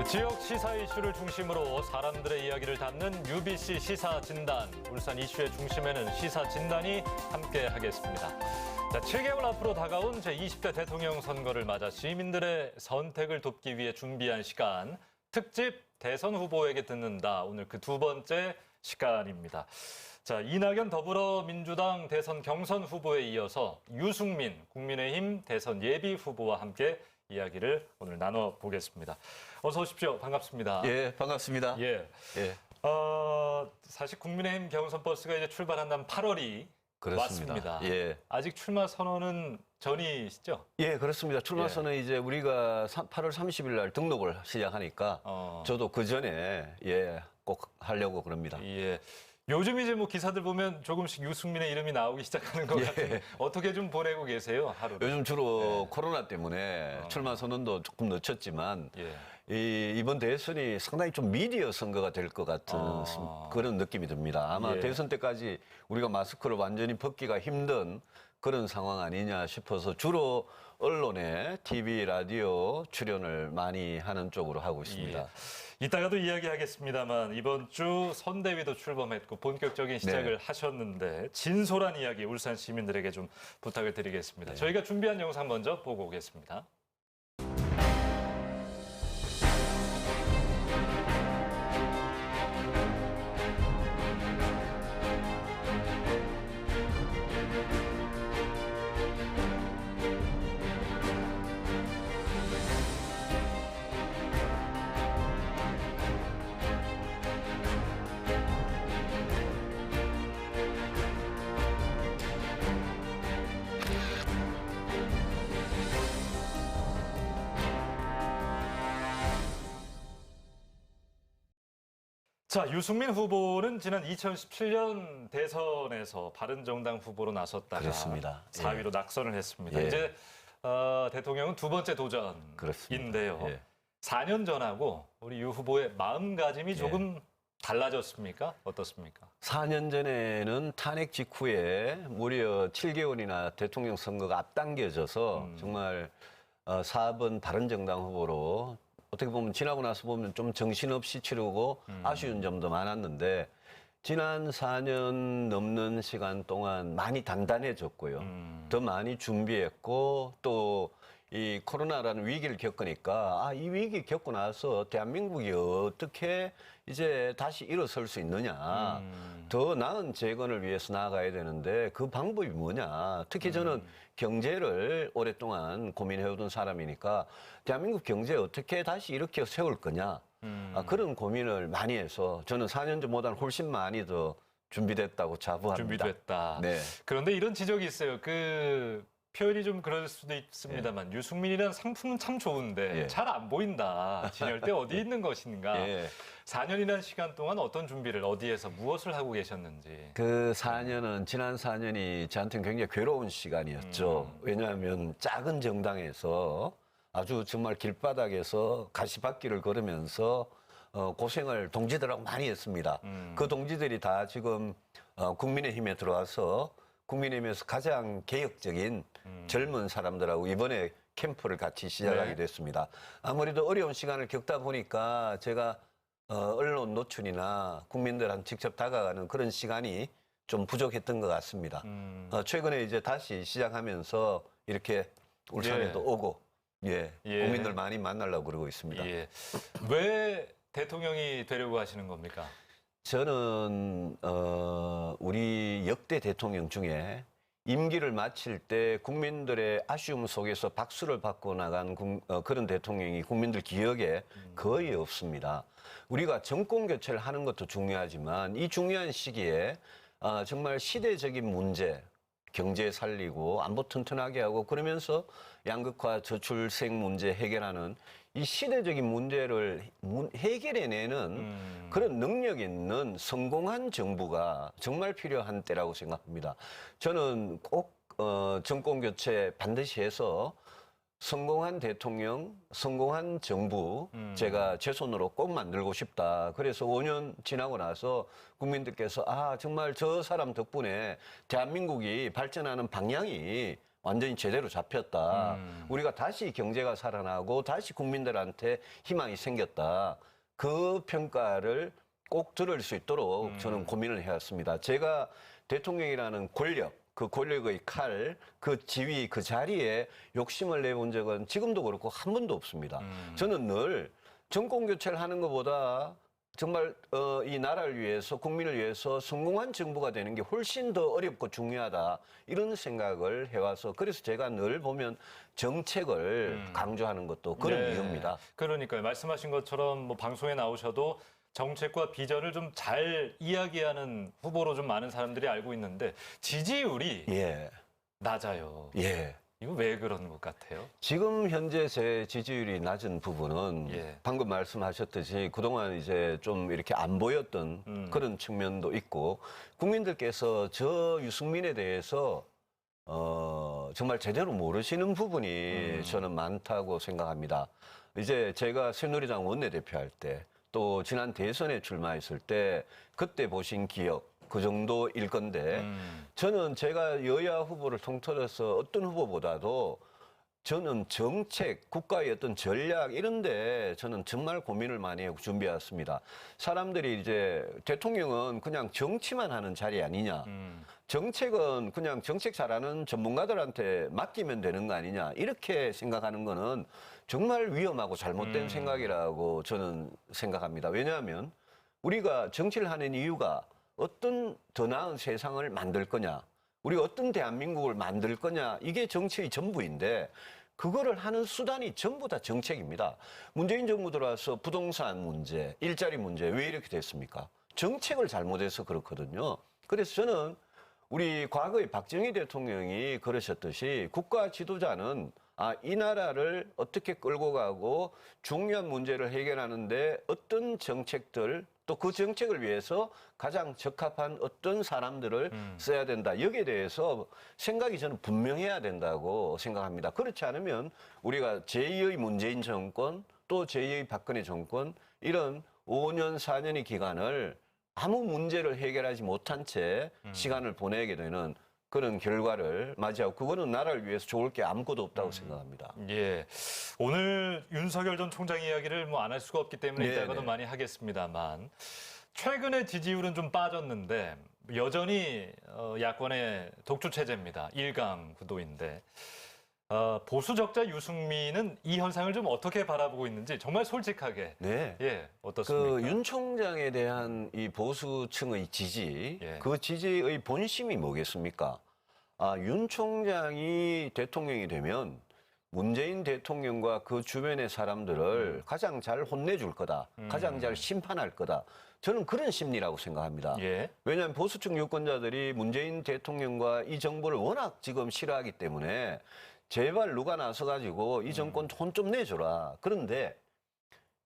지역 시사 이슈를 중심으로 사람들의 이야기를 담는 UBC 시사 진단. 울산 이슈의 중심에는 시사 진단이 함께 하겠습니다. 자, 7개월 앞으로 다가온 제20대 대통령 선거를 맞아 시민들의 선택을 돕기 위해 준비한 시간. 특집 대선 후보에게 듣는다. 오늘 그 두 번째 시간입니다. 자, 이낙연 더불어민주당 대선 경선 후보에 이어서 유승민 국민의힘 대선 예비 후보와 함께 이야기를 오늘 나눠보겠습니다. 어서 오십시오. 반갑습니다. 예, 반갑습니다. 예. 사실 국민의힘 경선 버스가 이제 출발한다면 8월이 그렇습니다. 왔습니다. 예. 아직 출마 선언은 전이시죠? 예, 그렇습니다. 출마 선언 이제 우리가 8월 30일 날 등록을 시작하니까 저도 그 전에 꼭 하려고 그럽니다. 예. 요즘 이제 뭐 기사들 보면 조금씩 유승민의 이름이 나오기 시작하는 것 같은데 어떻게 좀 보내고 계세요, 하루를? 요즘 주로 코로나 때문에 출마 선언도 조금 늦췄지만 이번 대선이 상당히 좀 미디어 선거가 될 것 같은 그런 느낌이 듭니다. 아마 대선 때까지 우리가 마스크를 완전히 벗기가 힘든 그런 상황 아니냐 싶어서 주로 언론에 TV, 라디오 출연을 많이 하는 쪽으로 하고 있습니다. 이따가도 이야기하겠습니다만 이번 주 선대위도 출범했고 본격적인 시작을 하셨는데 진솔한 이야기 울산 시민들에게 좀 부탁을 드리겠습니다. 저희가 준비한 영상 먼저 보고 오겠습니다. 자, 유승민 후보는 지난 2017년 대선에서 바른정당 후보로 나섰다가 그렇습니다. 4위로 낙선을 했습니다. 이제 대통령은 두 번째 도전인데요. 4년 전하고 우리 유 후보의 마음가짐이 조금 달라졌습니까? 어떻습니까? 4년 전에는 탄핵 직후에 무려 7개월이나 대통령 선거가 앞당겨져서 정말 4번 바른정당 후보로 어떻게 보면 지나고 나서 보면 좀 정신없이 치르고 아쉬운 점도 많았는데 지난 4년 넘는 시간 동안 많이 단단해졌고요. 더 많이 준비했고 또 이 코로나라는 위기를 겪으니까 이 위기 겪고 나서 대한민국이 어떻게 이제 다시 일어설 수 있느냐. 더 나은 재건을 위해서 나아가야 되는데 그 방법이 뭐냐. 특히 저는 경제를 오랫동안 고민해오던 사람이니까 대한민국 경제 어떻게 다시 이렇게 세울 거냐. 그런 고민을 많이 해서 저는 4년 전보다는 훨씬 많이 더 준비됐다고 자부합니다. 준비됐다. 네. 그런데 이런 지적이 있어요. 그 표현이 좀 그럴 수도 있습니다만 유승민이라는 상품은 참 좋은데 잘 안 보인다. 진열대 어디 있는 것인가. 4년이라는 시간 동안 어떤 준비를 어디에서 무엇을 하고 계셨는지. 그 4년은 지난 4년이 저한테는 굉장히 괴로운 시간이었죠. 왜냐하면 작은 정당에서 아주 정말 길바닥에서 가시밭길을 걸으면서 고생을 동지들하고 많이 했습니다. 그 동지들이 다 지금 국민의힘에 들어와서 국민의힘에서 가장 개혁적인 젊은 사람들하고 이번에 캠프를 같이 시작하게 됐습니다. 아무래도 어려운 시간을 겪다 보니까 제가 언론 노출이나 국민들한테 직접 다가가는 그런 시간이 좀 부족했던 것 같습니다. 최근에 이제 다시 시작하면서 이렇게 울산에도 오고 국민들 많이 만나려고 그러고 있습니다. 왜 대통령이 되려고 하시는 겁니까? 저는 우리 역대 대통령 중에 임기를 마칠 때 국민들의 아쉬움 속에서 박수를 받고 나간 그런 대통령이 국민들 기억에 거의 없습니다. 우리가 정권 교체를 하는 것도 중요하지만 이 중요한 시기에 정말 시대적인 문제, 경제 살리고 안보 튼튼하게 하고 그러면서 양극화 저출생 문제 해결하는 이 시대적인 문제를 해결해내는 그런 능력 있는 성공한 정부가 정말 필요한 때라고 생각합니다. 저는 꼭 정권 교체 반드시 해서 성공한 대통령, 성공한 정부 제가 제 손으로 꼭 만들고 싶다. 그래서 5년 지나고 나서 국민들께서 아 정말 저 사람 덕분에 대한민국이 발전하는 방향이 완전히 제대로 잡혔다. 우리가 다시 경제가 살아나고 다시 국민들한테 희망이 생겼다. 그 평가를 꼭 들을 수 있도록 저는 고민을 해왔습니다. 제가 대통령이라는 권력, 그 권력의 칼, 그 지위, 그 자리에 욕심을 내본 적은 지금도 그렇고 한 번도 없습니다. 저는 늘 정권 교체를 하는 것보다 정말 이 나라를 위해서 국민을 위해서 성공한 정부가 되는 게 훨씬 더 어렵고 중요하다 이런 생각을 해와서 그래서 제가 늘 보면 정책을 강조하는 것도 그런 이유입니다. 그러니까요. 말씀하신 것처럼 뭐 방송에 나오셔도 정책과 비전을 좀 잘 이야기하는 후보로 좀 많은 사람들이 알고 있는데 지지율이 예, 낮아요. 예. 이거 왜 그런 것 같아요? 지금 현재 제 지지율이 낮은 부분은 예. 방금 말씀하셨듯이 그동안 이제 좀 이렇게 안 보였던 그런 측면도 있고 국민들께서 저 유승민에 대해서 정말 제대로 모르시는 부분이 저는 많다고 생각합니다. 이제 제가 새누리당 원내대표 할 때 또 지난 대선에 출마했을 때 그때 보신 기억 그 정도일 건데 저는 제가 여야 후보를 통틀어서 어떤 후보보다도 저는 정책, 국가의 어떤 전략 이런데 저는 정말 고민을 많이 하고 준비해왔습니다. 사람들이 이제 대통령은 그냥 정치만 하는 자리 아니냐. 정책은 그냥 정책 잘하는 전문가들한테 맡기면 되는 거 아니냐. 이렇게 생각하는 거는 정말 위험하고 잘못된 생각이라고 저는 생각합니다. 왜냐하면 우리가 정치를 하는 이유가 어떤 더 나은 세상을 만들 거냐. 우리가 어떤 대한민국을 만들 거냐. 이게 정치의 전부인데 그거를 하는 수단이 전부 다 정책입니다. 문재인 정부 들어와서 부동산 문제, 일자리 문제 왜 이렇게 됐습니까? 정책을 잘못해서 그렇거든요. 그래서 저는 우리 과거에 박정희 대통령이 그러셨듯이 국가 지도자는 이 나라를 어떻게 끌고 가고 중요한 문제를 해결하는데 어떤 정책들 또 그 정책을 위해서 가장 적합한 어떤 사람들을 써야 된다. 여기에 대해서 생각이 저는 분명해야 된다고 생각합니다. 그렇지 않으면 우리가 제2의 문재인 정권 또 제2의 박근혜 정권 이런 5년, 4년의 기간을 아무 문제를 해결하지 못한 채 시간을 보내게 되는 그런 결과를 맞이하고 그거는 나라를 위해서 좋을 게 아무것도 없다고 생각합니다. 예. 오늘 윤석열 전 총장 이야기를 뭐 안 할 수가 없기 때문에 네, 이따가도 네. 많이 하겠습니다만 최근에 지지율은 좀 빠졌는데 여전히 야권의 독주 체제입니다. 1강 구도인데 보수 적자 유승민은 이 현상을 좀 어떻게 바라보고 있는지 정말 솔직하게 네. 예 어떻습니까? 그 윤 총장에 대한 이 보수층의 지지, 예. 그 지지의 본심이 뭐겠습니까? 윤 총장이 대통령이 되면 문재인 대통령과 그 주변의 사람들을 가장 잘 혼내줄 거다. 가장 잘 심판할 거다. 저는 그런 심리라고 생각합니다. 예. 왜냐하면 보수층 유권자들이 문재인 대통령과 이 정부를 워낙 지금 싫어하기 때문에 제발 누가 나서가지고 이 정권 혼 좀 내줘라. 그런데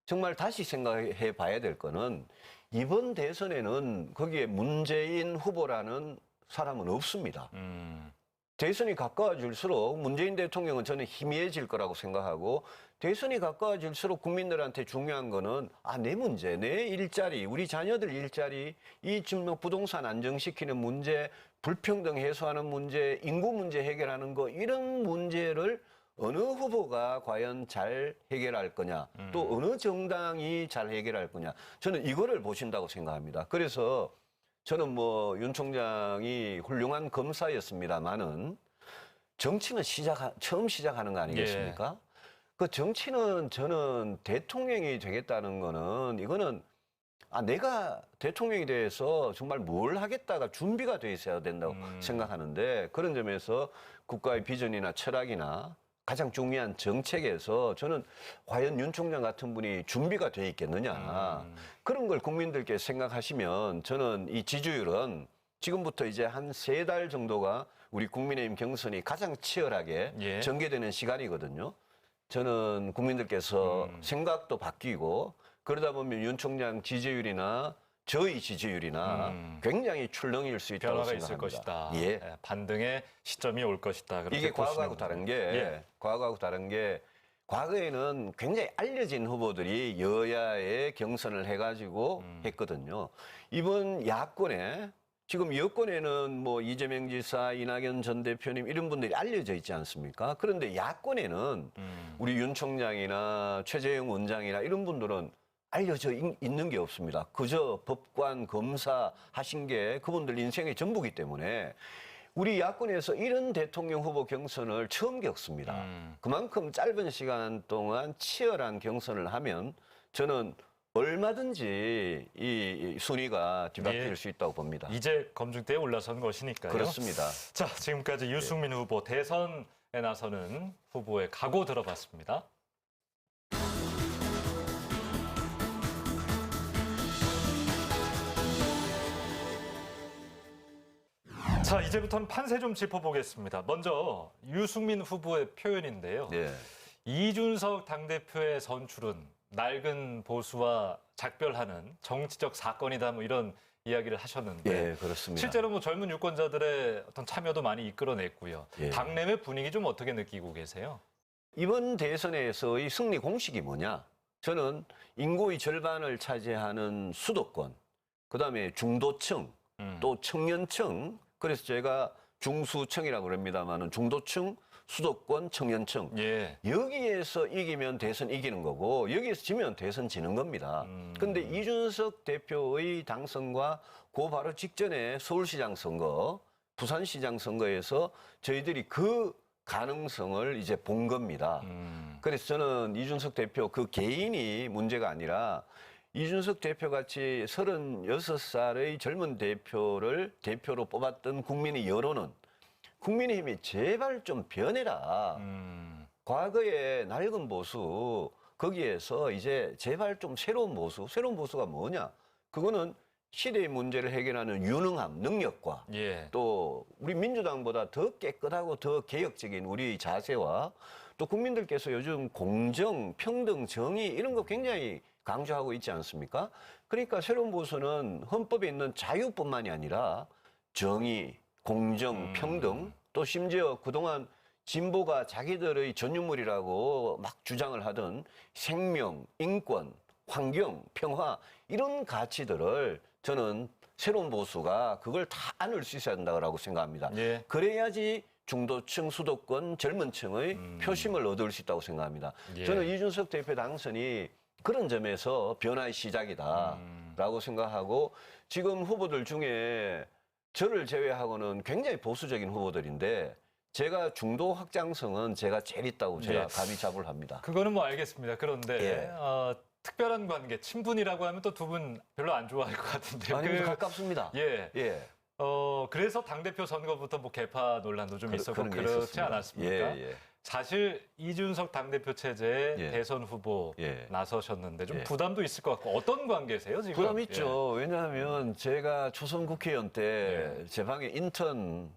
정말 다시 생각해 봐야 될 거는 이번 대선에는 거기에 문재인 후보라는 사람은 없습니다. 대선이 가까워질수록 문재인 대통령은 저는 희미해질 거라고 생각하고 대선이 가까워질수록 국민들한테 중요한 거는 내 문제, 내 일자리, 우리 자녀들 일자리, 이 지금 부동산 안정시키는 문제, 불평등 해소하는 문제, 인구 문제 해결하는 거 이런 문제를 어느 후보가 과연 잘 해결할 거냐, 또 어느 정당이 잘 해결할 거냐, 저는 이거를 보신다고 생각합니다. 그래서 저는 뭐 윤 총장이 훌륭한 검사였습니다만은 정치는 처음 시작하는 거 아니겠습니까? 그 정치는 저는 대통령이 되겠다는 거는 이거는 내가 대통령이 돼서 정말 뭘 하겠다가 준비가 돼 있어야 된다고 생각하는데 그런 점에서 국가의 비전이나 철학이나 가장 중요한 정책에서 저는 과연 윤 총장 같은 분이 준비가 돼 있겠느냐. 그런 걸 국민들께 생각하시면 저는 이 지지율은 지금부터 이제 한 3달 정도가 우리 국민의힘 경선이 가장 치열하게 전개되는 시간이거든요. 저는 국민들께서 생각도 바뀌고 그러다 보면 윤 총장 지지율이나 저희 지지율이나 굉장히 출렁일 수 있다고 변화가 있을 생각합니다. 것이다. 예. 예, 반등의 시점이 올 것이다. 그렇게 이게 과거하고 보시는군요. 다른 게 예. 과거하고 다른 게 과거에는 굉장히 알려진 후보들이 여야의 경선을 해가지고 했거든요. 이번 야권에 지금 여권에는 뭐 이재명 지사, 이낙연 전 대표님 이런 분들이 알려져 있지 않습니까? 그런데 야권에는 우리 윤 총장이나 최재형 원장이나 이런 분들은 알려져 있는 게 없습니다. 그저 법관, 검사 하신 게 그분들 인생의 전부기 때문에 우리 야권에서 이런 대통령 후보 경선을 처음 겪습니다. 그만큼 짧은 시간 동안 치열한 경선을 하면 저는 얼마든지 이 순위가 뒤바뀔 예. 수 있다고 봅니다. 이제 검증대에 올라선 것이니까요. 그렇습니다. 자, 지금까지 유승민 후보 대선에 나서는 후보의 각오 들어봤습니다. 자, 이제부터는 판세 좀 짚어보겠습니다. 먼저 유승민 후보의 표현인데요. 네. 이준석 당대표의 선출은 낡은 보수와 작별하는 정치적 사건이다, 뭐 이런 이야기를 하셨는데 예, 그렇습니다. 실제로 뭐 젊은 유권자들의 어떤 참여도 많이 이끌어냈고요. 예. 당내외 분위기 좀 어떻게 느끼고 계세요? 이번 대선에서의 승리 공식이 뭐냐? 저는 인구의 절반을 차지하는 수도권, 그다음에 중도층, 또 청년층, 그래서 제가 중수층이라고 그럽니다만은 중도층, 수도권, 청년층. 예. 여기에서 이기면 대선 이기는 거고 여기에서 지면 대선 지는 겁니다. 그런데 이준석 대표의 당선과 그 바로 직전에 서울시장 선거, 부산시장 선거에서 저희들이 그 가능성을 이제 본 겁니다. 그래서 저는 이준석 대표 그 개인이 문제가 아니라 이준석 대표 같이 36살의 젊은 대표를 대표로 뽑았던 국민의 여론은 국민의힘이 제발 좀 변해라. 과거의 낡은 보수 거기에서 이제 제발 좀 새로운 보수가 뭐냐? 그거는 시대의 문제를 해결하는 유능함, 능력과 예. 또 우리 민주당보다 더 깨끗하고 더 개혁적인 우리 자세와 또 국민들께서 요즘 공정, 평등, 정의 이런 거 굉장히 강조하고 있지 않습니까? 그러니까 새로운 보수는 헌법에 있는 자유뿐만이 아니라 정의, 공정, 평등 또 심지어 그동안 진보가 자기들의 전유물이라고 막 주장을 하던 생명, 인권, 환경, 평화 이런 가치들을 저는 새로운 보수가 그걸 다 안을 수 있어야 된다고 생각합니다. 예. 그래야지 중도층, 수도권, 젊은 층의 표심을 얻을 수 있다고 생각합니다. 예. 저는 이준석 대표 당선이 그런 점에서 변화의 시작이다라고 생각하고 지금 후보들 중에 저를 제외하고는 굉장히 보수적인 후보들인데 제가 중도 확장성은 제가 제일 있다고 제가 예. 감히 자부를 합니다. 그거는 뭐 알겠습니다. 그런데 예. 특별한 관계, 친분이라고 하면 또 두 분 별로 안 좋아할 것 같은데. 아니, 가깝습니다. 예. 예. 그래서 당대표 선거부터 뭐 개파 논란도 좀 있었고 그런 게 그렇지 있었습니다. 않았습니까? 예, 예. 사실 이준석 당대표 체제의 예. 대선 후보 예. 나서셨는데 좀 예. 부담도 있을 것 같고 어떤 관계세요 지금? 부담 있죠. 왜냐하면 제가 초선 국회의원 때 제 방에 인턴을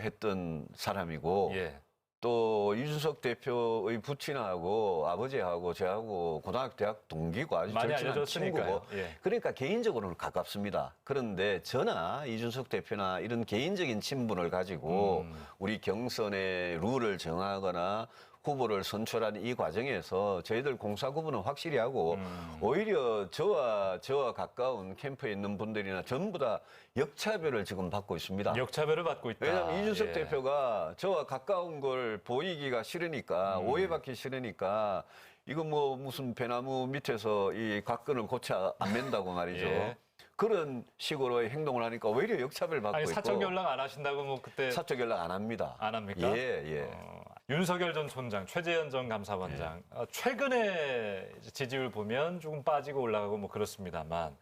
했던 사람이고 예. 또 이준석 대표의 부친하고 아버지하고 저하고 고등학교 대학 동기고 아주 많이 절친한 알려졌으니까요. 친구고 예. 그러니까 개인적으로는 가깝습니다. 그런데 저나 이준석 대표나 이런 개인적인 친분을 가지고 우리 경선의 룰을 정하거나 후보를 선출하는 이 과정에서 저희들 공사 구분은 확실히 하고 오히려 저와 가까운 캠프에 있는 분들이나 전부 다 역차별을 지금 받고 있습니다. 역차별을 받고 있다. 왜냐하면 이준석 예. 대표가 저와 가까운 걸 보이기가 싫으니까 오해받기 싫으니까 이거 뭐 무슨 배나무 밑에서 이 곽근을 고쳐 안 맨다고 말이죠. 예. 그런 식으로 행동을 하니까 오히려 역차별 받고 아니 있고 사적 연락 안 하신다고 뭐 그때 사적 연락 안 합니다. 안 합니까? 예, 예. 윤석열 전 총장, 최재현 전 감사원장 최근에 이제 지지율 보면 조금 빠지고 올라가고 뭐 그렇습니다만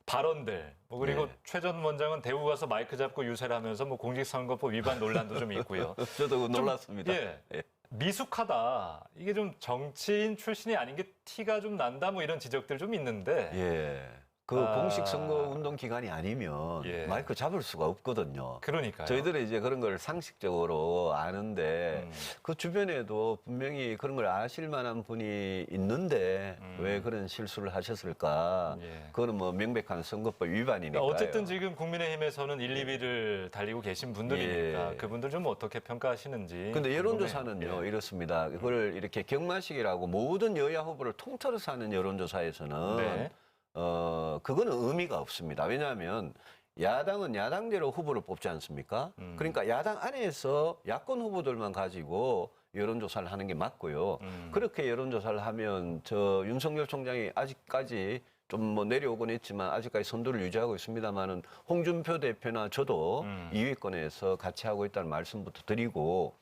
발언들 뭐 그리고 네. 최 전 원장은 대구 가서 마이크 잡고 유세를 하면서 뭐 공직선거법 위반 논란도 좀 있고요. 저도 놀랐습니다. 예. 예. 미숙하다. 이게 좀 정치인 출신이 아닌 게 티가 좀 난다 뭐 이런 지적들 좀 있는데 예. 그 공식 선거 운동 기간이 아니면 예. 마이크 잡을 수가 없거든요. 그러니까요. 저희들은 이제 그런 걸 상식적으로 아는데 그 주변에도 분명히 그런 걸 아실 만한 분이 있는데 왜 그런 실수를 하셨을까? 예. 그거는 뭐 명백한 선거법 위반이니까요. 어쨌든 지금 국민의힘에서는 1, 2위를 달리고 계신 분들이니까 예. 그분들 좀 어떻게 평가하시는지. 근데 궁금해요. 여론조사는요 예. 이렇습니다. 그걸 이렇게 경마식이라고 모든 여야 후보를 통틀어서 하는 여론조사에서는 네. 그거는 의미가 없습니다. 왜냐하면 야당은 야당대로 후보를 뽑지 않습니까? 그러니까 야당 안에서 야권 후보들만 가지고 여론조사를 하는 게 맞고요. 그렇게 여론조사를 하면 저 윤석열 총장이 아직까지 좀 뭐 내려오곤 했지만 아직까지 선두를 유지하고 있습니다만은 홍준표 대표나 저도 2위권에서 같이 하고 있다는 말씀부터 드리고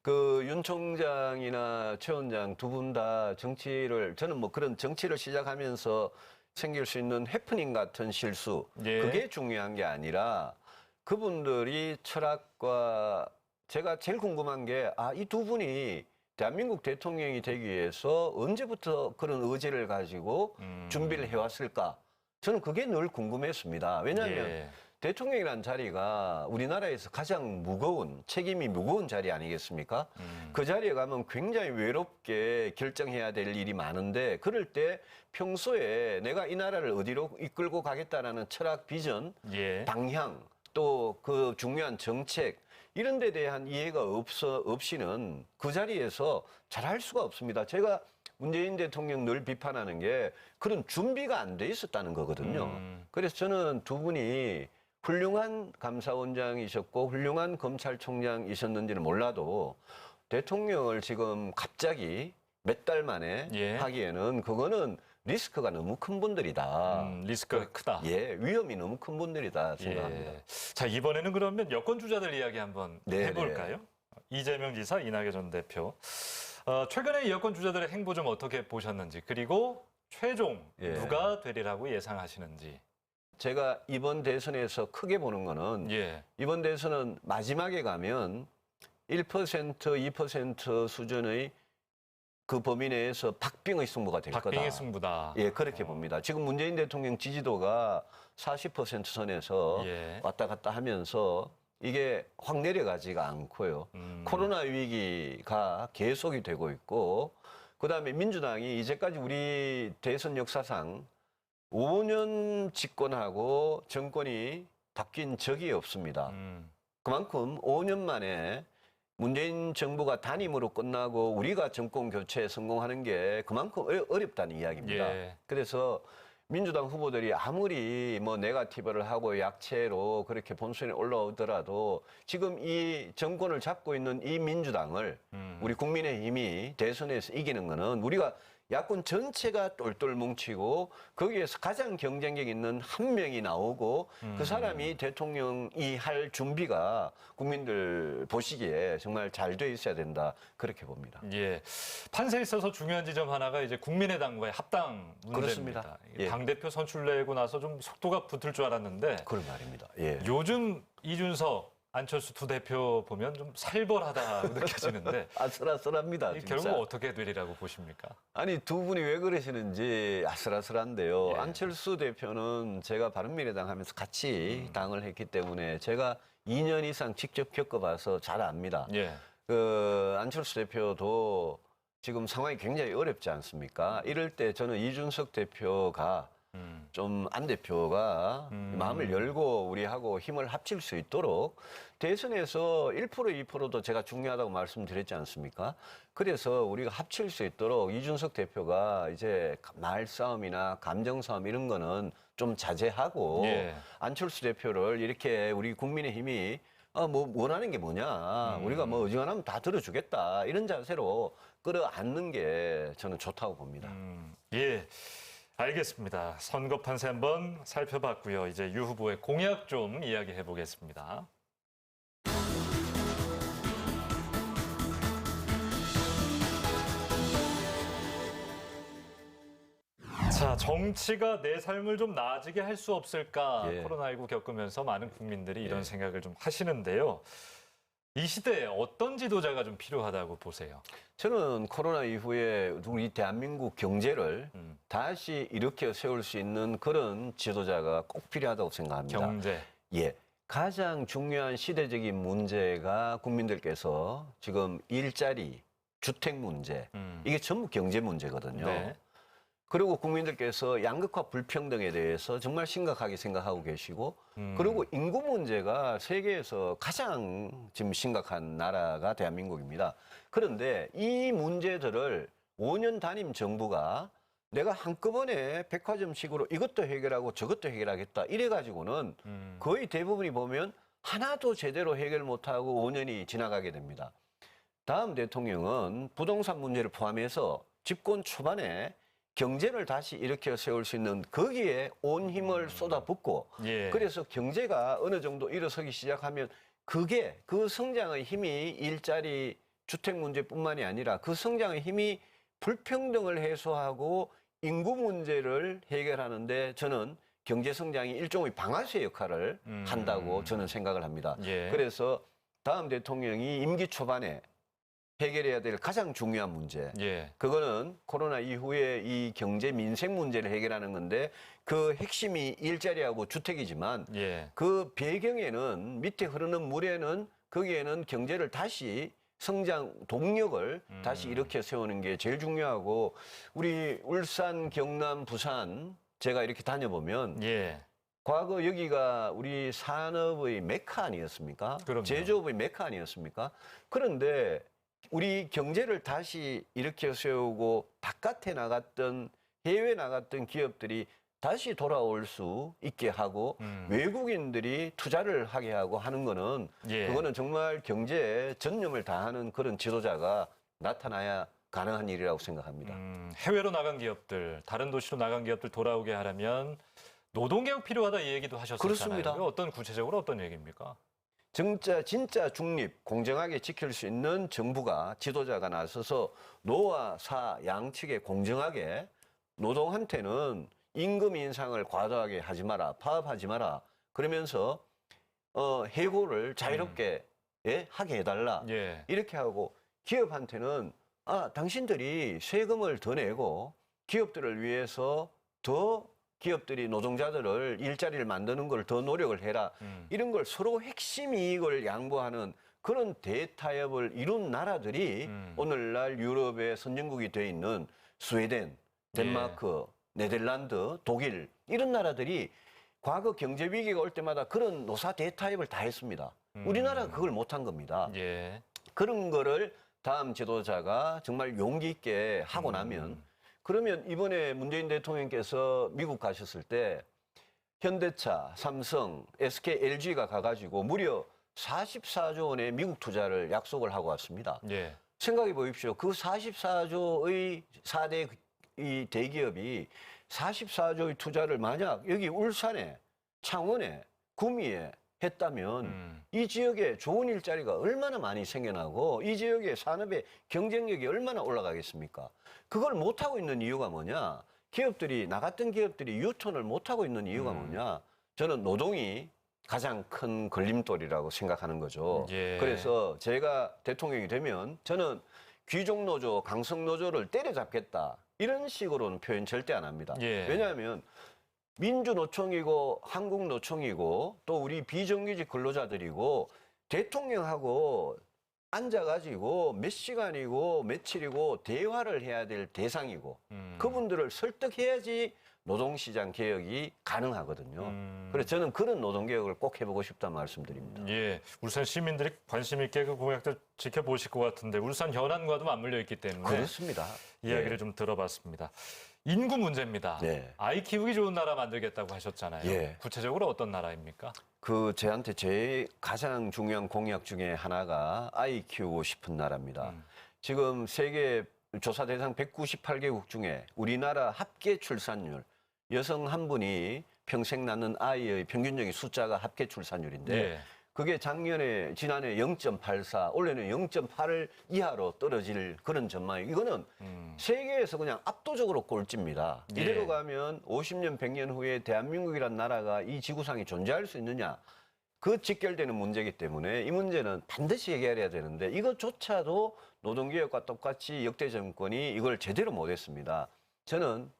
그 윤 총장이나 최 원장 두 분 다 정치를 저는 뭐 그런 정치를 시작하면서 생길 수 있는 해프닝 같은 실수 예. 그게 중요한 게 아니라 그분들이 철학과 제가 제일 궁금한 게 이 두 분이 대한민국 대통령이 되기 위해서 언제부터 그런 의지를 가지고 준비를 해왔을까? 저는 그게 늘 궁금했습니다. 왜냐하면 예. 대통령이라는 자리가 우리나라에서 가장 무거운, 책임이 무거운 자리 아니겠습니까? 그 자리에 가면 굉장히 외롭게 결정해야 될 일이 많은데 그럴 때 평소에 내가 이 나라를 어디로 이끌고 가겠다라는 철학, 비전, 예. 방향, 또 그 중요한 정책 이런 데 대한 이해가 없이는 그 자리에서 잘할 수가 없습니다. 제가 문재인 대통령 늘 비판하는 게 그런 준비가 안 돼 있었다는 거거든요. 그래서 저는 두 분이 훌륭한 감사원장이셨고 훌륭한 검찰총장이셨는지는 몰라도 대통령을 지금 갑자기 몇 달 만에 예. 하기에는 그거는 리스크가 너무 큰 분들이다. 리스크가 크다. 예, 위험이 너무 큰 분들이다 생각합니다. 예. 자, 이번에는 그러면 여권 주자들 이야기 한번 네, 해볼까요? 이재명 지사, 이낙연 전 대표. 최근에 이 여권 주자들의 행보 좀 어떻게 보셨는지, 그리고 최종 예. 누가 되리라고 예상하시는지. 제가 이번 대선에서 크게 보는 거는 예. 이번 대선은 마지막에 가면 1%, 2% 수준의 그 범위 내에서 박빙의 승부가 될 거다. 박빙의 승부다. 예, 그렇게 봅니다. 지금 문재인 대통령 지지도가 40% 선에서 예. 왔다 갔다 하면서 이게 확 내려가지가 않고요. 코로나 위기가 계속이 되고 있고 그다음에 민주당이 이제까지 우리 대선 역사상 5년 집권하고 정권이 바뀐 적이 없습니다. 그만큼 5년 만에 문재인 정부가 단임으로 끝나고 우리가 정권 교체에 성공하는 게 그만큼 어렵다는 이야기입니다. 예. 그래서 민주당 후보들이 아무리 뭐 네거티브를 하고 약체로 그렇게 본선에 올라오더라도 지금 이 정권을 잡고 있는 이 민주당을 우리 국민의힘이 대선에서 이기는 거는 우리가 야권 전체가 똘똘 뭉치고 거기에서 가장 경쟁력 있는 한 명이 나오고 그 사람이 대통령이 할 준비가 국민들 보시기에 정말 잘 돼 있어야 된다 그렇게 봅니다. 예. 판세에 있어서 중요한 지점 하나가 이제 국민의당과의 합당 문제입니다. 그렇습니다. 예. 당대표 선출내고 나서 좀 속도가 붙을 줄 알았는데 그런 말입니다. 예. 요즘 이준석, 안철수 두 대표 보면 좀 살벌하다 느껴지는데 아슬아슬합니다. 이 진짜. 결국 어떻게 되리라고 보십니까? 아니 두 분이 왜 그러시는지 아슬아슬한데요. 예. 안철수 대표는 제가 바른미래당 하면서 같이 당을 했기 때문에 제가 2년 이상 직접 겪어봐서 잘 압니다. 예. 그 안철수 대표도 지금 상황이 굉장히 어렵지 않습니까? 이럴 때 저는 이준석 대표가 좀 안 대표가 마음을 열고 우리하고 힘을 합칠 수 있도록 대선에서 1%, 2%도 제가 중요하다고 말씀드렸지 않습니까? 그래서 우리가 합칠 수 있도록 이준석 대표가 이제 말싸움이나 감정싸움 이런 거는 좀 자제하고 예. 안철수 대표를 이렇게 우리 국민의힘이 뭐 원하는 게 뭐냐 우리가 뭐 어지간하면 다 들어주겠다 이런 자세로 끌어안는 게 저는 좋다고 봅니다. 예. 알겠습니다. 선거 판세 한번 살펴봤고요. 이제 유 후보의 공약 좀 이야기해 보겠습니다. 자, 정치가 내 삶을 좀 나아지게 할 수 없을까? 예. 코로나19 겪으면서 많은 국민들이 이런 예. 생각을 좀 하시는데요. 이 시대에 어떤 지도자가 좀 필요하다고 보세요? 저는 코로나 이후에 우리 대한민국 경제를 음. 다시 일으켜 세울 수 있는 그런 지도자가 꼭 필요하다고 생각합니다. 경제. 예. 가장 중요한 시대적인 문제가 국민들께서 지금 일자리, 주택 문제, 이게 전부 경제 문제거든요. 네. 그리고 국민들께서 양극화 불평등에 대해서 정말 심각하게 생각하고 계시고, 그리고 인구 문제가 세계에서 가장 지금 심각한 나라가 대한민국입니다. 그런데 이 문제들을 5년 단임 정부가 내가 한꺼번에 백화점식으로 이것도 해결하고 저것도 해결하겠다 이래가지고는 거의 대부분이 보면 하나도 제대로 해결 못하고 5년이 지나가게 됩니다. 다음 대통령은 부동산 문제를 포함해서 집권 초반에 경제를 다시 일으켜 세울 수 있는 거기에 온 힘을 쏟아붓고 예. 그래서 경제가 어느 정도 일어서기 시작하면 그게 그 성장의 힘이 일자리 주택 문제뿐만이 아니라 그 성장의 힘이 불평등을 해소하고 인구 문제를 해결하는데 저는 경제 성장이 일종의 방아쇠 역할을 한다고 저는 생각을 합니다. 예. 그래서 다음 대통령이 임기 초반에 해결해야 될 가장 중요한 문제. 예. 그거는 코로나 이후에 이 경제 민생 문제를 해결하는 건데 그 핵심이 일자리하고 주택이지만 예. 그 배경에는 밑에 흐르는 물에는 거기에는 경제를 다시 성장 동력을 다시 일으켜 세우는 게 제일 중요하고 우리 울산, 경남, 부산 제가 이렇게 다녀보면 예. 과거 여기가 우리 산업의 메카 아니었습니까? 그럼요. 제조업의 메카 아니었습니까? 그런데 우리 경제를 다시 일으켜 세우고 바깥에 나갔던 해외 나갔던 기업들이 다시 돌아올 수 있게 하고 외국인들이 투자를 하게 하고 하는 거는 예. 그거는 정말 경제에 전념을 다하는 그런 지도자가 나타나야 가능한 일이라고 생각합니다. 해외로 나간 기업들, 다른 도시로 나간 기업들 돌아오게 하려면 노동개혁 필요하다 이 얘기도 하셨었잖아요. 그렇습니다. 어떤 구체적으로 어떤 얘기입니까? 진짜 중립, 공정하게 지킬 수 있는 정부가 지도자가 나서서 노와 사 양측에 공정하게 노동한테는 임금 인상을 과도하게 하지 마라, 파업하지 마라. 그러면서 해고를 자유롭게 예? 하게 해달라. 예. 이렇게 하고 기업한테는 당신들이 세금을 더 내고 기업들을 위해서 더 기업들이 노동자들을 일자리를 만드는 걸 더 노력을 해라. 이런 걸 서로 핵심 이익을 양보하는 그런 대타협을 이룬 나라들이 오늘날 유럽의 선진국이 돼 있는 스웨덴, 덴마크, 네덜란드, 독일 이런 나라들이 과거 경제 위기가 올 때마다 그런 노사 대타협을 다 했습니다. 우리나라가 그걸 못한 겁니다. 예. 그런 거를 다음 지도자가 정말 용기 있게 하고 나면 그러면 이번에 문재인 대통령께서 미국 가셨을 때 현대차, 삼성, SK, LG가 가가지고 무려 44조 원의 미국 투자를 약속을 하고 왔습니다. 예. 생각해 보십시오. 그 44조의 4대 이 대기업이 44조의 투자를 만약 여기 울산에, 창원에, 구미에 했다면 이 지역에 좋은 일자리가 얼마나 많이 생겨나고 이 지역의 산업의 경쟁력이 얼마나 올라가겠습니까? 그걸 못하고 있는 이유가 뭐냐? 기업들이 나갔던 기업들이 유턴을 못하고 있는 이유가 뭐냐? 저는 노동이 가장 큰 걸림돌이라고 생각하는 거죠. 예. 그래서 제가 대통령이 되면 저는 귀족노조, 강성노조를 때려잡겠다. 이런 식으로는 표현 절대 안 합니다. 예. 왜냐하면 민주노총이고 한국노총이고 또 우리 비정규직 근로자들이고 대통령하고 앉아가지고 몇 시간이고 며칠이고 대화를 해야 될 대상이고 그분들을 설득해야지 노동시장 개혁이 가능하거든요. 그래서 저는 그런 노동개혁을 꼭 해보고 싶다는 말씀드립니다. 예. 울산 시민들이 관심 있게 그 공약들 지켜보실 것 같은데 울산 현안과도 맞물려 있기 때문에 그렇습니다. 이야기를 좀 들어봤습니다. 인구 문제입니다. 네. 아이 키우기 좋은 나라 만들겠다고 하셨잖아요. 예. 구체적으로 어떤 나라입니까? 저한테 제일 가장 중요한 공약 중에 하나가 아이 키우고 싶은 나라입니다. 지금 세계 조사 대상 198개국 중에 우리나라 합계 출산율, 여성 한 분이 평생 낳는 아이의 평균적인 숫자가 합계 출산율인데 예. 그게 지난해 0.84, 올해는 0.8을 이하로 떨어질 그런 전망이 이거는 세계에서 그냥 압도적으로 꼴찌입니다. 예. 이대로 가면 50년, 100년 후에 대한민국이란 나라가 이 지구상에 존재할 수 있느냐? 그 직결되는 문제이기 때문에 이 문제는 반드시 해결해야 되는데 이것조차도 노동개혁과 똑같이 역대 정권이 이걸 제대로 못했습니다. 저는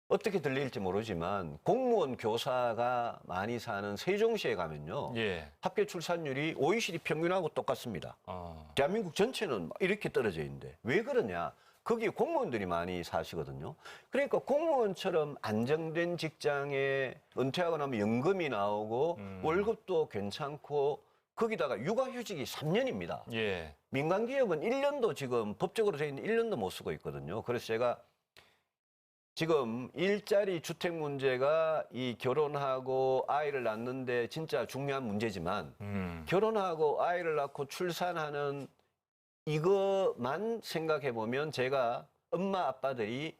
어떻게 들릴지 모르지만 공무원 교사가 많이 사는 세종시에 가면요. 예. 합계 출산율이 OECD 평균하고 똑같습니다. 대한민국 전체는 이렇게 떨어져 있는데 왜 그러냐? 거기 공무원들이 많이 사시거든요. 그러니까 공무원처럼 안정된 직장에 은퇴하고 나면 연금이 나오고 월급도 괜찮고 거기다가 육아휴직이 3년입니다. 예. 민간기업은 1년도 지금 법적으로 되어 있는 1년도 못 쓰고 있거든요. 그래서 제가 지금 일자리 주택 문제가 이 결혼하고 아이를 낳는데 진짜 중요한 문제지만 결혼하고 아이를 낳고 출산하는 이것만 생각해 보면 제가 엄마 아빠들이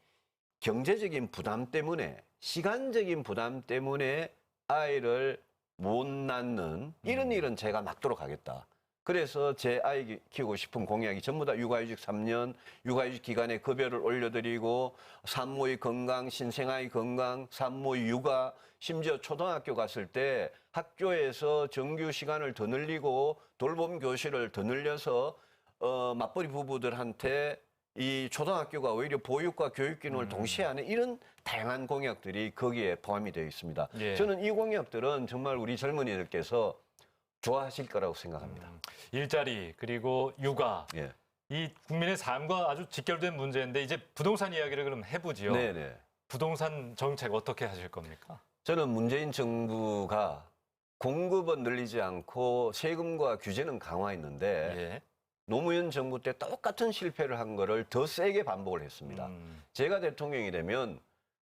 경제적인 부담 때문에 시간적인 부담 때문에 아이를 못 낳는 이런 일은 제가 막도록 하겠다. 그래서 제 아이 키우고 싶은 공약이 전부 다 육아휴직 3년, 육아휴직 기간에 급여를 올려드리고 산모의 건강, 신생아의 건강, 산모의 육아, 심지어 초등학교 갔을 때 학교에서 정규 시간을 더 늘리고 돌봄 교실을 더 늘려서 맞벌이 부부들한테 이 초등학교가 오히려 보육과 교육 기능을 동시에 하는 이런 다양한 공약들이 거기에 포함이 되어 있습니다. 예. 저는 이 공약들은 정말 우리 젊은이들께서 좋아하실 거라고 생각합니다. 일자리 그리고 육아 예. 이 국민의 삶과 아주 직결된 문제인데 이제 부동산 이야기를 그럼 해보지요. 네네. 부동산 정책 어떻게 하실 겁니까? 저는 문재인 정부가 공급은 늘리지 않고 세금과 규제는 강화했는데 예. 노무현 정부 때 똑같은 실패를 한 거를 더 세게 반복을 했습니다. 제가 대통령이 되면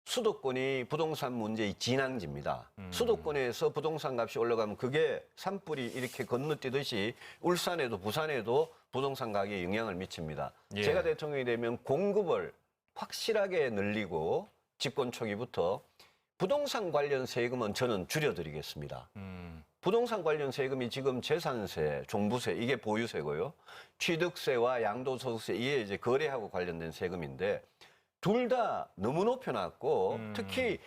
수도권이 부동산 문제의 진앙지입니다. 수도권에서 부동산 값이 올라가면 그게 산불이 이렇게 건너뛰듯이 울산에도 부산에도 부동산 가격에 영향을 미칩니다. 예. 제가 대통령이 되면 공급을 확실하게 늘리고 집권 초기부터 부동산 관련 세금은 저는 줄여드리겠습니다. 부동산 관련 세금이 지금 재산세, 종부세 이게 보유세고요. 취득세와 양도소득세 이게 이제 거래하고 관련된 세금인데 둘 다 너무 높여놨고 특히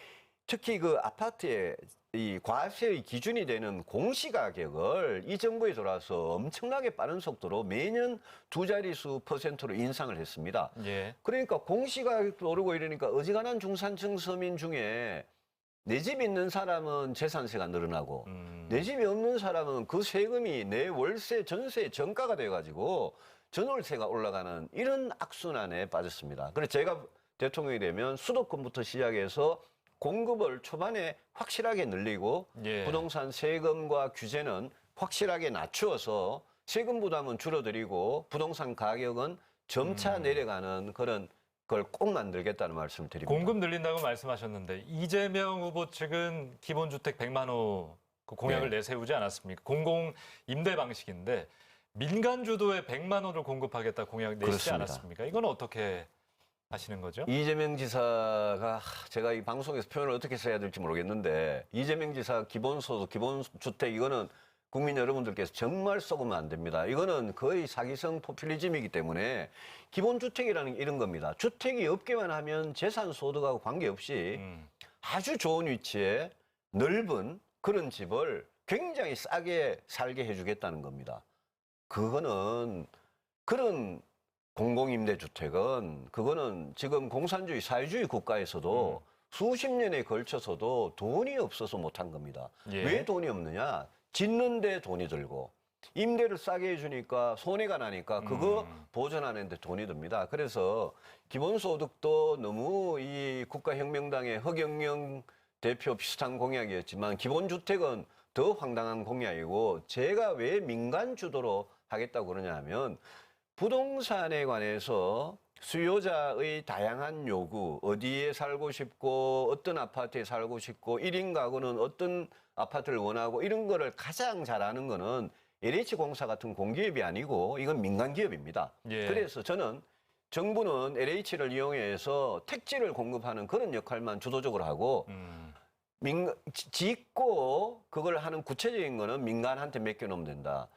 그 아파트의 이 과세의 기준이 되는 공시가격을 이 정부에 들어와서 엄청나게 빠른 속도로 매년 두 자릿수 %로 인상을 했습니다. 예. 그러니까 공시가격도 오르고 이러니까 어지간한 중산층 서민 중에 내 집 있는 사람은 재산세가 늘어나고 내 집이 없는 사람은 그 세금이 내 월세, 전세, 정가가 돼가지고 전월세가 올라가는 이런 악순환에 빠졌습니다. 그래서 제가 대통령이 되면 수도권부터 시작해서 공급을 초반에 확실하게 늘리고 예. 부동산 세금과 규제는 확실하게 낮추어서 세금 부담은 줄어들이고 부동산 가격은 점차 내려가는 그런 걸 꼭 만들겠다는 말씀을 드립니다. 공급 늘린다고 말씀하셨는데 이재명 후보 측은 기본주택 100만 호 그 공약을 네. 내세우지 않았습니까? 공공 임대 방식인데 민간 주도의 100만 호를 공급하겠다 공약 내시지 그렇습니다. 않았습니까? 이건 어떻게 하시는 거죠? 이재명 지사가 제가 이 방송에서 표현을 어떻게 써야 될지 모르겠는데 이재명 지사 기본소득, 기본주택 이거는 국민 여러분들께서 정말 썩으면 안 됩니다. 이거는 거의 사기성 포퓰리즘이기 때문에 기본주택이라는 게 이런 겁니다. 주택이 없기만 하면 재산소득하고 관계없이 아주 좋은 위치에 넓은 그런 집을 굉장히 싸게 살게 해주겠다는 겁니다. 그거는 그런 공공임대주택은 그거는 지금 공산주의 사회주의 국가에서도 수십 년에 걸쳐서도 돈이 없어서 못한 겁니다. 예. 왜 돈이 없느냐? 짓는데 돈이 들고 임대를 싸게 해주니까 손해가 나니까 그거 보전하는데 돈이 듭니다. 그래서 기본소득도 너무 이 국가혁명당의 허경영 대표 비슷한 공약이었지만 기본주택은 더 황당한 공약이고 제가 왜 민간 주도로 하겠다고 그러냐 하면 부동산에 관해서 수요자의 다양한 요구, 어디에 살고 싶고 어떤 아파트에 살고 싶고 1인 가구는 어떤 아파트를 원하고 이런 거를 가장 잘 아는 거는 LH공사 같은 공기업이 아니고 이건 민간기업입니다. 예. 그래서 저는 정부는 LH를 이용해서 택지를 공급하는 그런 역할만 주도적으로 하고 짓고 그걸 하는 구체적인 거는 민간한테 맡겨놓으면 된다.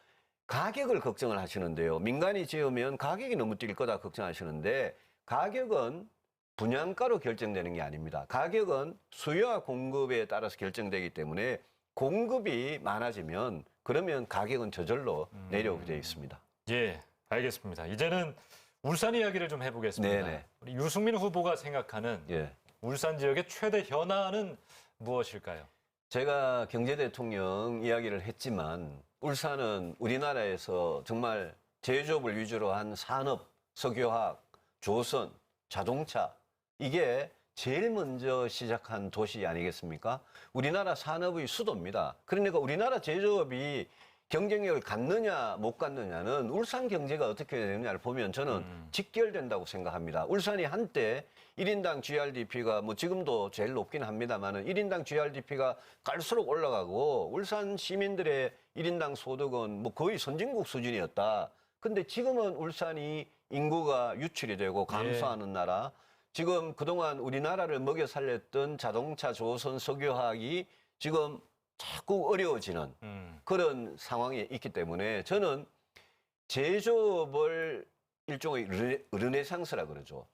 가격을 걱정을 하시는데요. 민간이 지으면 가격이 너무 뛸 거다 걱정하시는데 가격은 분양가로 결정되는 게 아닙니다. 가격은 수요와 공급에 따라서 결정되기 때문에 공급이 많아지면 그러면 가격은 저절로 내려오게 되어 있습니다. 예, 알겠습니다. 이제는 울산 이야기를 좀 해보겠습니다. 네네. 우리 유승민 후보가 생각하는 예. 울산 지역의 최대 현안은 무엇일까요? 제가 경제 대통령 이야기를 했지만 울산은 우리나라에서 정말 제조업을 위주로 한 산업, 석유화학, 조선, 자동차 이게 제일 먼저 시작한 도시 아니겠습니까? 우리나라 산업의 수도입니다. 그러니까 우리나라 제조업이 경쟁력을 갖느냐 못 갖느냐는 울산 경제가 어떻게 되느냐를 보면 저는 직결된다고 생각합니다. 울산이 한때 1인당 GRDP가 뭐 지금도 제일 높긴 합니다만은 1인당 GRDP가 갈수록 올라가고 울산 시민들의 1인당 소득은 뭐 거의 선진국 수준이었다. 근데 지금은 울산이 인구가 유출이 되고 감소하는 나라. 지금 그동안 우리나라를 먹여 살렸던 자동차, 조선, 석유화학이 지금 자꾸 어려워지는 그런 상황에 있기 때문에 저는 제조업을 일종의 르네상스라 그러죠.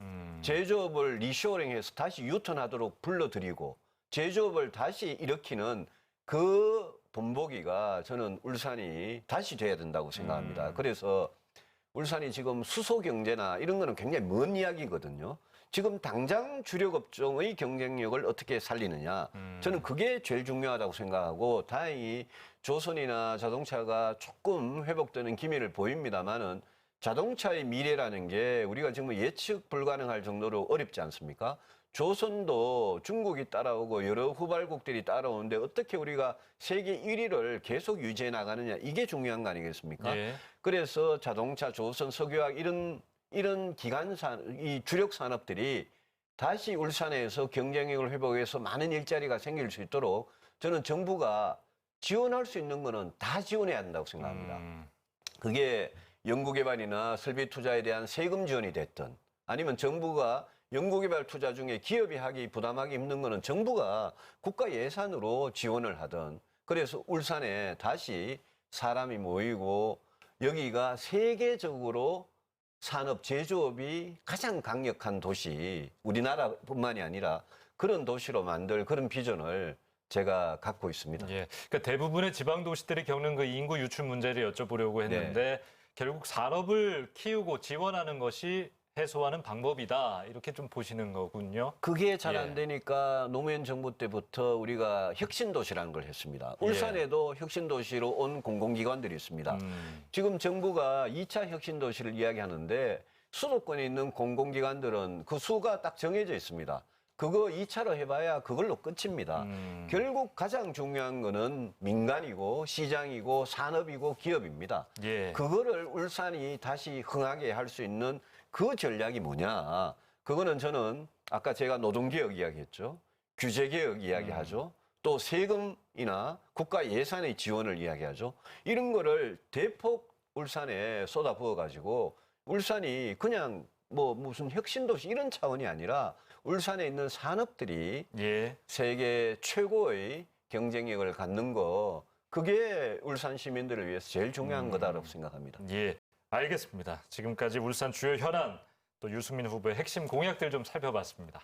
제조업을 리쇼링해서 다시 유턴하도록 불러들이고 제조업을 다시 일으키는 그 본보기가 저는 울산이 다시 돼야 된다고 생각합니다. 그래서 울산이 지금 수소 경제나 이런 거는 굉장히 먼 이야기거든요. 지금 당장 주력 업종의 경쟁력을 어떻게 살리느냐. 저는 그게 제일 중요하다고 생각하고 다행히 조선이나 자동차가 조금 회복되는 기미를 보입니다만은 자동차의 미래라는 게 우리가 지금 예측 불가능할 정도로 어렵지 않습니까? 조선도 중국이 따라오고 여러 후발국들이 따라오는데 어떻게 우리가 세계 1위를 계속 유지해 나가느냐 이게 중요한 거 아니겠습니까? 예. 그래서 자동차, 조선, 석유화학 이런 이 주력 산업들이 다시 울산에서 경쟁력을 회복해서 많은 일자리가 생길 수 있도록 저는 정부가 지원할 수 있는 거는 다 지원해야 한다고 생각합니다. 그게 연구개발이나 설비 투자에 대한 세금 지원이 됐든 아니면 정부가 연구개발 투자 중에 기업이 부담하기 힘든 거는 정부가 국가 예산으로 지원을 하든 그래서 울산에 다시 사람이 모이고 여기가 세계적으로 산업, 제조업이 가장 강력한 도시, 우리나라뿐만이 아니라 그런 도시로 만들 그런 비전을 제가 갖고 있습니다. 예. 그러니까 대부분의 지방 도시들이 겪는 그 인구 유출 문제를 여쭤보려고 했는데 결국 산업을 키우고 지원하는 것이 해소하는 방법이다. 이렇게 좀 보시는 거군요. 그게 잘 안 되니까 노무현 정부 때부터 우리가 혁신도시라는 걸 했습니다. 울산에도 혁신도시로 온 공공기관들이 있습니다. 지금 정부가 2차 혁신도시를 이야기하는데 수도권에 있는 공공기관들은 그 수가 딱 정해져 있습니다. 그거 2차로 해봐야 그걸로 끝입니다. 결국 가장 중요한 거는 민간이고 시장이고 산업이고 기업입니다. 예. 그거를 울산이 다시 흥하게 할 수 있는 그 전략이 뭐냐. 그거는 저는 아까 제가 노동개혁 이야기했죠. 규제개혁 이야기하죠. 또 세금이나 국가 예산의 지원을 이야기하죠. 이런 거를 대폭 울산에 쏟아부어가지고 울산이 그냥 뭐 무슨 혁신도시 이런 차원이 아니라 울산에 있는 산업들이 세계 최고의 경쟁력을 갖는 거 그게 울산 시민들을 위해서 제일 중요한 거다라고 생각합니다. 예, 알겠습니다. 지금까지 울산 주요 현안 또 유승민 후보의 핵심 공약들 좀 살펴봤습니다.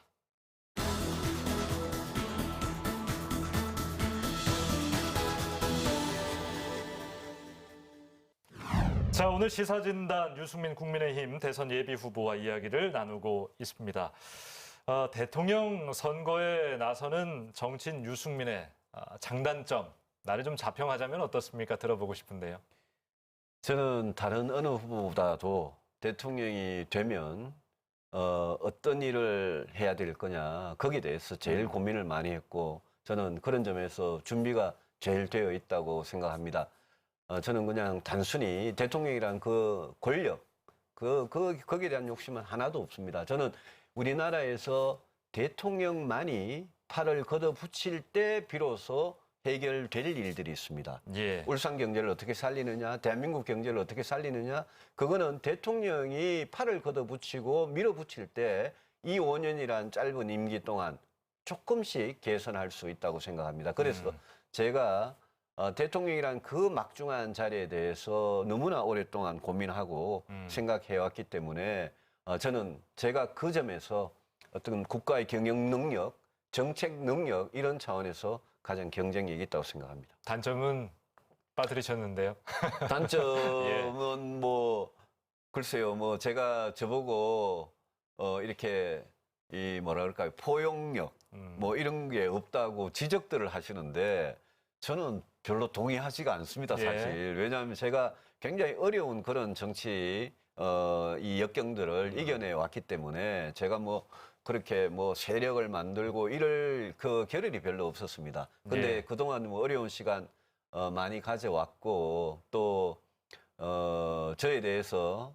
자, 오늘 시사진단 유승민 국민의힘 대선 예비 후보와 이야기를 나누고 있습니다. 대통령 선거에 나서는 정치인 유승민의 장단점, 나를 좀 자평하자면 어떻습니까? 들어보고 싶은데요. 저는 다른 어느 후보보다도 대통령이 되면 어떤 일을 해야 될 거냐 거기에 대해서 제일 고민을 많이 했고 저는 그런 점에서 준비가 제일 되어 있다고 생각합니다. 저는 그냥 단순히 대통령이란 그 권력, 거기에 대한 욕심은 하나도 없습니다. 저는 우리나라에서 대통령만이 팔을 걷어붙일 때 비로소 해결될 일들이 있습니다. 울산 경제를 어떻게 살리느냐, 대한민국 경제를 어떻게 살리느냐, 그거는 대통령이 팔을 걷어붙이고 밀어붙일 때 이 5년이란 짧은 임기 동안 조금씩 개선할 수 있다고 생각합니다. 그래서 제가 대통령이란 그 막중한 자리에 대해서 너무나 오랫동안 고민하고 생각해왔기 때문에 저는 제가 그 점에서 어떤 국가의 경영 능력, 정책 능력 이런 차원에서 가장 경쟁력이 있다고 생각합니다. 단점은 빠뜨리셨는데요. 단점은 뭐 글쎄요, 뭐 제가 저보고 이렇게 이 뭐라 그럴까요, 포용력 뭐 이런 게 없다고 지적들을 하시는데 저는 별로 동의하지가 않습니다, 사실. 왜냐하면 제가 굉장히 어려운 그런 정치 이 역경들을 이겨내 왔기 때문에 제가 뭐 그렇게 뭐 세력을 만들고 이럴 그 겨를이 별로 없었습니다. 근데 그동안 뭐 어려운 시간 많이 가져왔고 또 저에 대해서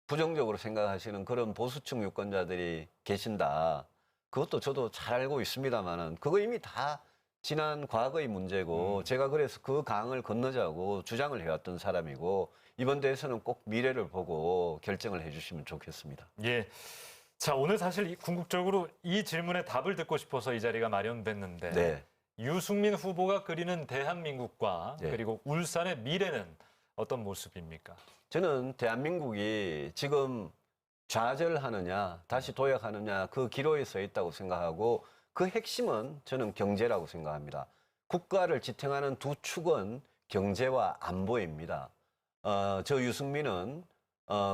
부정적으로 생각하시는 그런 보수층 유권자들이 계신다. 그것도 저도 잘 알고 있습니다만은 그거 이미 다 지난 과거의 문제고 제가 그래서 그 강을 건너자고 주장을 해왔던 사람이고 이번 대회에서는 꼭 미래를 보고 결정을 해주시면 좋겠습니다. 예. 자, 오늘 사실 궁극적으로 이 질문에 답을 듣고 싶어서 이 자리가 마련됐는데 네. 유승민 후보가 그리는 대한민국과 네. 그리고 울산의 미래는 어떤 모습입니까? 저는 대한민국이 지금 좌절하느냐 다시 도약하느냐 그 기로에 서 있다고 생각하고 그 핵심은 저는 경제라고 생각합니다. 국가를 지탱하는 두 축은 경제와 안보입니다. 저 유승민은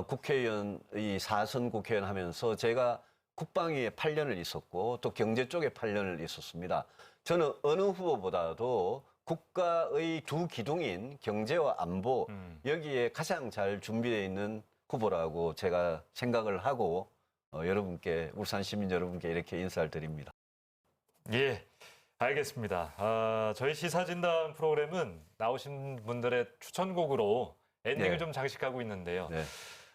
국회의원, 이 4선 국회의원 하면서 제가 국방위에 8년을 있었고 또 경제 쪽에 8년을 있었습니다. 저는 어느 후보보다도 국가의 두 기둥인 경제와 안보 여기에 가장 잘 준비되어 있는 후보라고 제가 생각을 하고 여러분께 울산 시민 여러분께 이렇게 인사를 드립니다. 예, 알겠습니다. 저희 시사진단 프로그램은 나오신 분들의 추천곡으로 엔딩을 네. 좀 장식하고 있는데요. 네.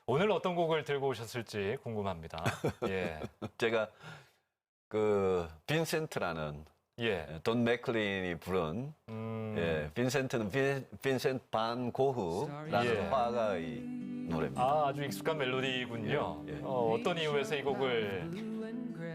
오늘 어떤 곡을 들고 오셨을지 궁금합니다. 예, 제가 그 빈센트라는 돈 맥클린이 부른 빈센트는 빈센트 반 고흐라는 화가의 노래입니다. 아주 익숙한 멜로디군요. 예. 어떤 이유에서 이 곡을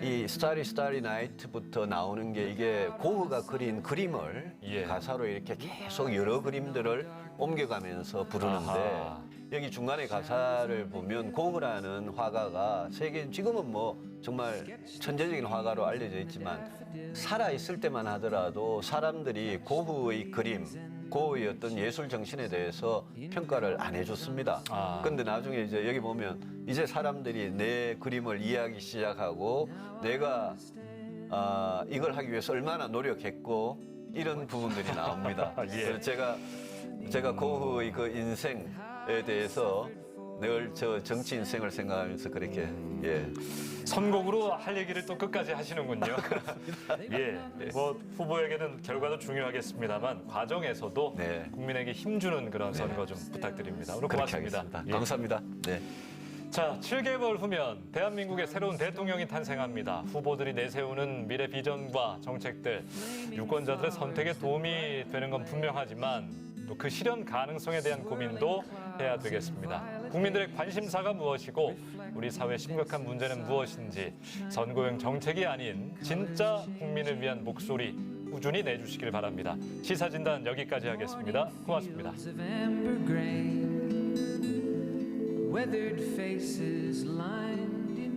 이 스타리 스타리 나이트부터 나오는 게 이게 고흐가 그린 그림을 가사로 이렇게 계속 여러 그림들을 옮겨가면서 부르는데 아하. 여기 중간에 가사를 보면 고흐라는 화가가 세계 지금은 뭐 정말 천재적인 화가로 알려져 있지만 살아 있을 때만 하더라도 사람들이 고흐의 그림, 고흐의 어떤 예술 정신에 대해서 평가를 안 해줬습니다. 근데 나중에 이제 여기 보면 이제 사람들이 내 그림을 이해하기 시작하고 내가 이걸 하기 위해서 얼마나 노력했고 이런 부분들이 나옵니다. 그래서 제가 고흐의 그 인생에 대해서 늘 저 정치 인생을 생각하면서 그렇게 선곡으로 할 얘기를 또 끝까지 하시는군요. 뭐 후보에게는 결과도 중요하겠습니다만 과정에서도 국민에게 힘주는 그런 선거 좀 부탁드립니다. 오늘 고맙습니다. 하겠습니다. 감사합니다. 네. 자, 7개월 후면 대한민국의 새로운 대통령이 탄생합니다. 후보들이 내세우는 미래 비전과 정책들, 유권자들의 선택에 도움이 되는 건 분명하지만 또 그 실현 가능성에 대한 고민도 해야 되겠습니다. 국민들의 관심사가 무엇이고 우리 사회의 심각한 문제는 무엇인지 선거용 정책이 아닌 진짜 국민을 위한 목소리 꾸준히 내주시길 바랍니다. 시사진단 여기까지 하겠습니다. 고맙습니다. Weathered faces line